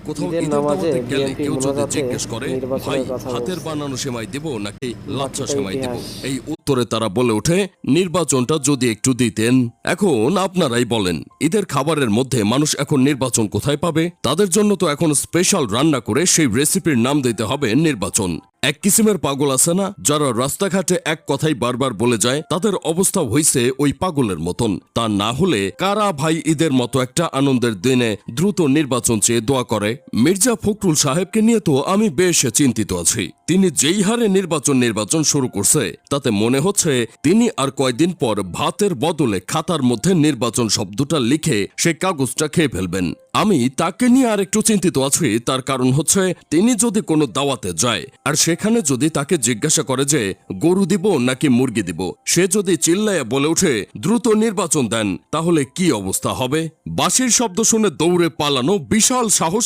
কোথাও ঈদের ঈদের নামাজে দাওয়াতে গেলে বিএনপি কেউ যদি মোনাজাতে জিজ্ঞেস করে ভাই নির্বাচনের কথা হাতের বলছে। বানানো সেমাই দেব নাকি লাচ্ছা বাকিটা সেমাই দেব, ইতিহাস। এই উত্তরে তারা বলে ওঠে নির্বাচনটা যদি একটু দিতেন। এখন আপনারাই বলেন ঈদের খাবারের মধ্যে মানুষ এখন নির্বাচন কোথায় পাবে? তাদের জন্য তো এখন স্পেশাল রান্না করে সেই রেসিপির নাম দিতে হবে নির্বাচন। এক কিসিমের পাগল আছে না, যারা রাস্তাঘাটে এক কথাই বারবার বলে যায়, তাদের অবস্থা হইছে ওই পাগলের মতন। তা না হলে কারা ভাই ঈদের মতো একটা আনন্দের দিনে দ্রুত নির্বাচন চেয়ে দোয়া করে? মির্জা ফখরুল সাহেবকে নিয়ে তো আমি বেশ চিন্তিত আছি। তিনি যেই হারে নির্বাচন শুরু করছে তাতে মনে হচ্ছে তিনি আর কয়দিন পর ভাতের বদলে খাতার মধ্যে নির্বাচন শব্দটা লিখে সেই কাগজটা খেয়ে ফেলবেন। আমি তাকে নিয়ে আর একটু চিন্তিত আছি, তার কারণ হচ্ছে তিনি যদি কোনো দাওয়াতে যায় আর সেখানে যদি তাকে জিজ্ঞাসা করে যে গরু দিব নাকি মুরগি দিব, সে যদি চিল্লায়া বলে ওঠে দ্রুত নির্বাচন দেন, তাহলে কি অবস্থা হবে? বাঁশির শব্দ শুনে দৌড়ে পালানো বিশাল সাহস